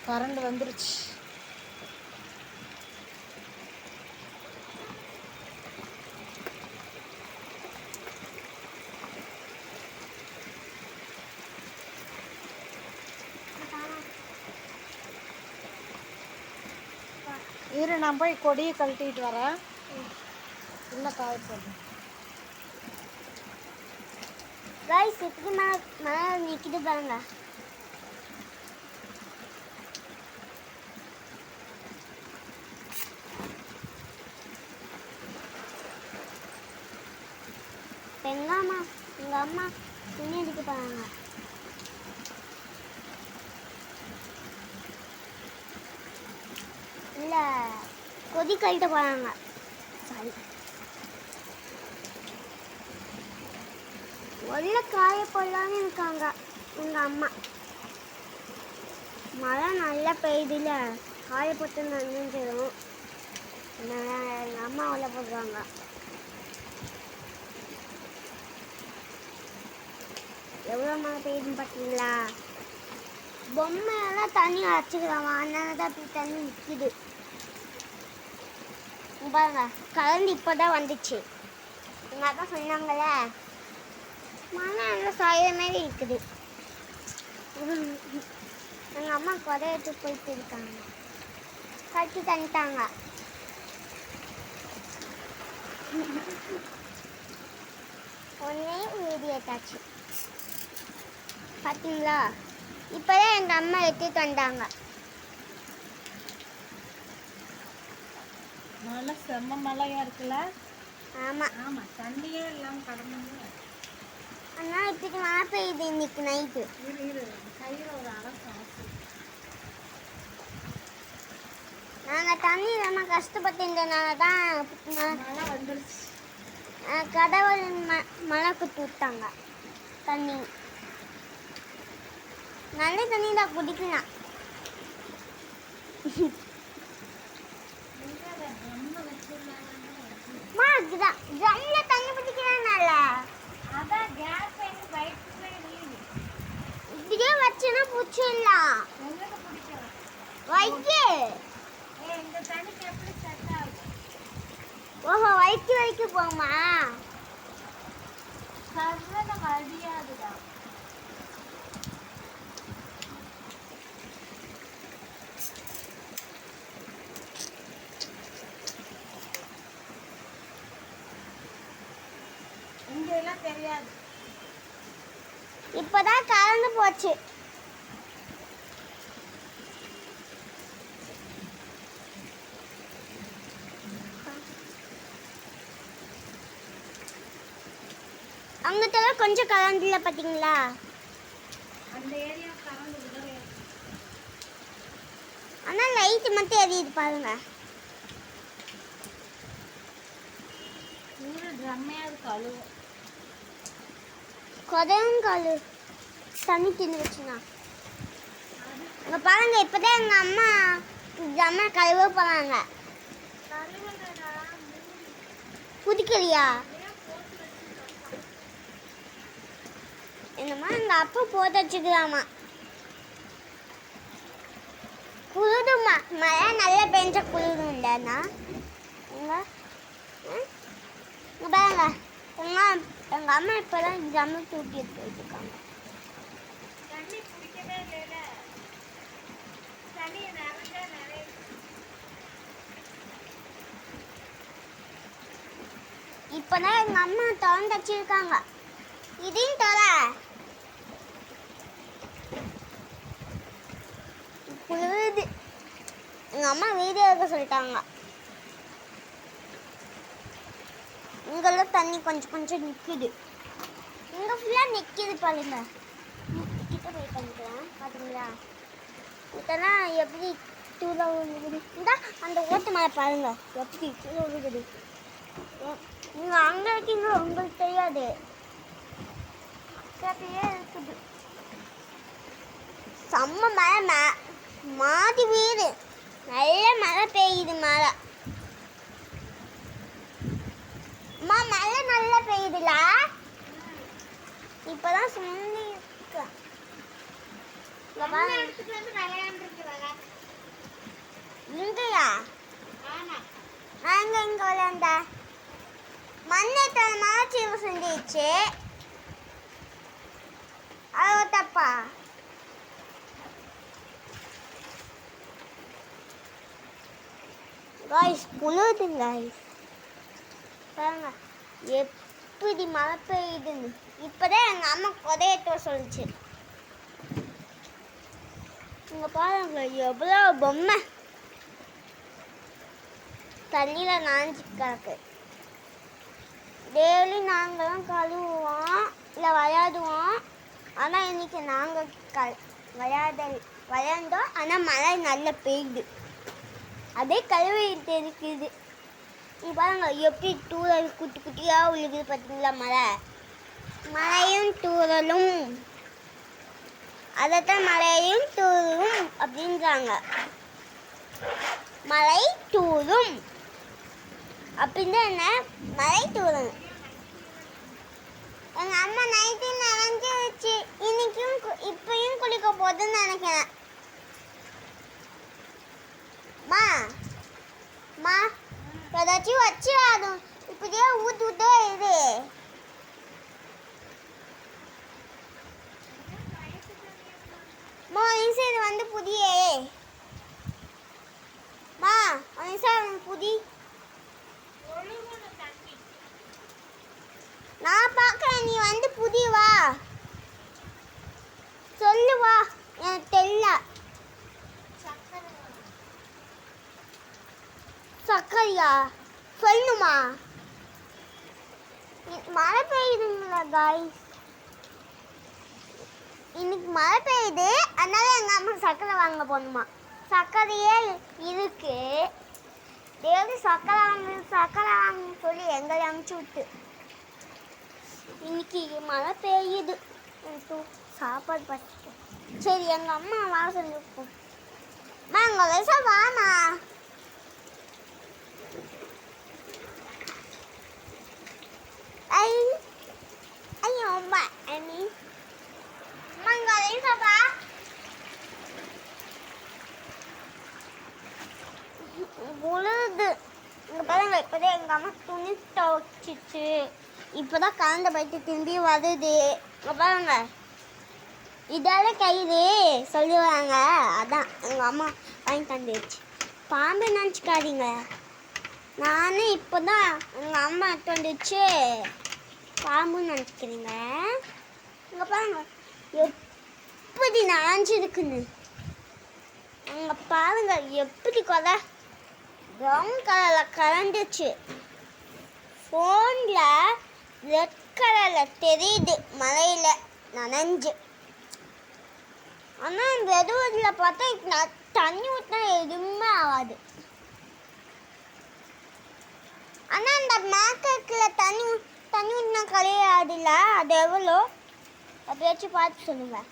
Current வந்துருச்சு. இரு, நான் போய் கொடியை கழட்டிட்டு வரேன். இல்லை காய போடுறேன். கைஸ் எப்படி மழை நிற்கிது பாருங்க. எங்கள் அம்மா துணி அடிக்க போகிறாங்க. இல்லை கொதி கழிட்டு போகிறாங்க. சாரி, உள்ள காய போடலான்னு இருக்காங்க எங்கள் அம்மா. மழை நல்லா பெய்யுதுல, காய போட்டு நனைஞ்சிடும். எங்கள் அம்மா உள்ள போடுறாங்க. எவ்வளோ மழை பெய்யுதுன்னு பார்த்தீங்களா? பொம்மையெல்லாம் தண்ணி அரைச்சிக்கிறாங்க, அதனால தான் இப்படி தண்ணி நிற்கிது. பாருங்க, கரண்ட் இப்போ தான் வந்துச்சு. எங்கள் அக்கா சொன்னாங்களே மழை நல்லா சாயிற மாதிரி இருக்குது. எங்கள் அம்மா குறையிட்டு போயிட்டு இருக்காங்க, கட்டி தந்துட்டாங்க. ஒன்னே மீதி ஏத்தாச்சு பார்த்தீங்களா? இப்போதான் எங்கள் அம்மா எடுத்துட்டு வந்தாங்க. நல்லா செம்ம மழையா இருக்குல்ல? ஆமாம் ஆமாம், தண்ணியே எல்லாம் கடந்து. ஆனால் இப்படி மழை பெய்யுது இன்னைக்கு நைட்டு. இரு கையில் ஒரு அரசு. நாங்கள் தண்ணி ரொம்ப கஷ்டப்பட்டுனால தான் மழை வந்துருச்சு. கடவுள் மழை குத்து விட்டாங்க. தண்ணி நல்ல தண்ணி தான் குடிக்கலாம். ட்ரம்ல தண்ணி பிடிக்கிறானால இப்படியே வச்சுன்னா பிடிச்சிடலாம். வைக்கு ஓஹோ, வைக்கு வைக்க போமா? கடியாதுதான். இங்கெல்லாம் தெரியாது. இப்பதான் கலந்து போச்சு. அங்கத்தெல்லாம் கொஞ்சம் கரண்ட் இல்லை பார்த்தீங்களா? அந்த ஏரியா கரண்ட் விடவே. ஆனால் லைட்டு மட்டும் எரியுது பாருங்க. ட்ரம்மையாவது கழுவு. கொதங்காலு தண்ணி தின்னு வச்சுனா அங்கே பாருங்க. இப்போதான் எங்கள் அம்மா ட்ரம்மை கழுவ போகிறாங்க. புதிக்கலையா? என்னம்மா எங்கள் அப்பா போட்டு வச்சுக்கலாமா? குளிருமா? மழை நல்லா பெஞ்ச குளிரும் இல்லைண்ணா? இங்கே பாருங்க, எங்கள் அம்மா இப்போ தான் ஜம்மு தூக்கி எடுத்து வச்சுருக்காங்க. இப்போ தான் எங்கள் அம்மா திறந்து வச்சுருக்காங்க. இதையும் தர குளிருது. எங்கள் அம்மா வீடியோ எடுக்க சொல்லிட்டாங்க. இங்கெல்லாம் தண்ணி கொஞ்சம் கொஞ்சம் நிற்குது. இங்கே ஃபுல்லாக நிற்கிது பாருங்க. கிட்ட போய் பண்ணிக்கலாம் பார்த்தீங்களா? இதெல்லாம் எப்படி தூள விழுகுது. இந்த அந்த ஓட்டு மேலே பாருங்க எப்படி தூள விழுகுது. நீங்கள் அங்கே இருக்கீங்க, உங்களுக்கு தெரியாது. அப்படியே இருக்குது. செம்ம மழை மாதி வீடு. நல்ல மழை பெய்யுது. மழை அம்மா மழை நல்லா பெய்யுதுல. இப்பதான் சொல்லி எடுத்துட்டு வந்து விளையாண்டுருக்குறா. இங்கயா நாங்க இங்க விளையாண்டா மண்ணை மனச்சி செஞ்சிச்சு அது தப்பா காய்ஸ் புழுது காய்ஸ் பாருங்க எப்படி மழை பெய்யுதுன்னு இப்போதான் எங்கள் அம்மா கொதையட்டோ சொல்லிச்சு இங்கே பாருங்க எவ்வளோ பொம்மை தண்ணியில் நனைஞ்சி கிடக்கு டெய்லி நாங்களும் கழுவுவோம் இல்லை விளையாடுவோம் ஆனால் இன்னைக்கு நாங்கள் விளையாண்டோம் ஆனால் மழை நல்லா பெய்யுது அதே கழுவிட்டு இருக்குது நீ பாருங்க எப்படி தூரல் குட்டி குட்டியாக விழுகுது பார்த்தீங்களா மழையும் தூரலும் அதைத்தான் மழையும் தூரும் அப்படின்றாங்க மழை தூரும் அப்படின்னா என்ன மழை தூரும் எங்கள் அம்மா நைட்டு நனைஞ்சு வச்சு இன்னைக்கும் இப்பயும் குளிக்க போகுதுன்னு நினைக்கிறேன் மா ஏதாச்சும் வச்சு அது இப்படியே ஊத்துட்டே இது இது வந்து புதிய புதி நான் பார்க்கறேன் நீ வந்து புதி வா சொல்லு வா எனக்கு தெரியல சக்கரையா சொல்லணுமா மழை பெய்யுதுங்களா காய்ஸ் இன்னைக்கு மழை பெய்யுது அதனால எங்கள் அம்மா சக்கரை வாங்க போகணுமா சக்கரையே இருக்கு டெய்லி சக்கரை வாங்கன்னு சொல்லி எங்களை அனுப்பிச்சி விட்டு இன்னைக்கு மழை பெய்யுது எனக்கு சாப்பாடு பசிக்கும் சரி எங்கள் அம்மா வா சொல்லிருக்கோம் அங்கே வயசா வாமா ஐயோ அம்மா அண்ணி அம்மா வயசா வா உழுது இங்கே பாருங்க இப்போதான் எங்கள் அம்மா துணி துவைச்சிச்சு இப்போதான் கலந்த போயிட்டு திரும்பி வருது இங்கே பாருங்க இதால கயிறு சொல்லுவாங்க அதான் எங்கள் அம்மா வாங்கி தந்துச்சு பாம்பு நினச்சிக்காதீங்க நானும் இப்போ தான் எங்கள் அம்மா எடுத்து வந்துச்சு பாம்புன்னு நினச்சிக்கிறீங்க இங்கே பாருங்க எப்படி நனைஞ்சிருக்குன்னு அங்கே பாருங்க எப்படி கொலை ப்ரௌன் கலரில் கலந்துச்சு ஃபோனில் ரெட் கலரில் தெரியுது மழையில் நனைஞ்சு ஆனால் வெறுவதில் பார்த்தா தண்ணி ஊற்றினா எதுவுமே ஆகாது ஆனால் அந்த மேக்கத்தில் தண்ணி ஊற்றினா கலையாதுல்ல அது எவ்வளோ அப்படியாச்சும் பார்த்து சொல்லுங்கள்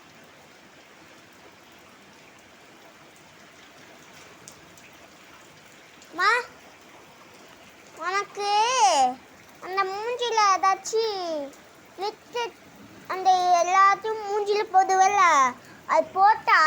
மா உனக்கு அந்த மூஞ்சியில் ஏதாச்சும் லிப்ஸ்டிக் அந்த எல்லாத்தையும் மூஞ்சியில் போடுவல்ல அது போட்டா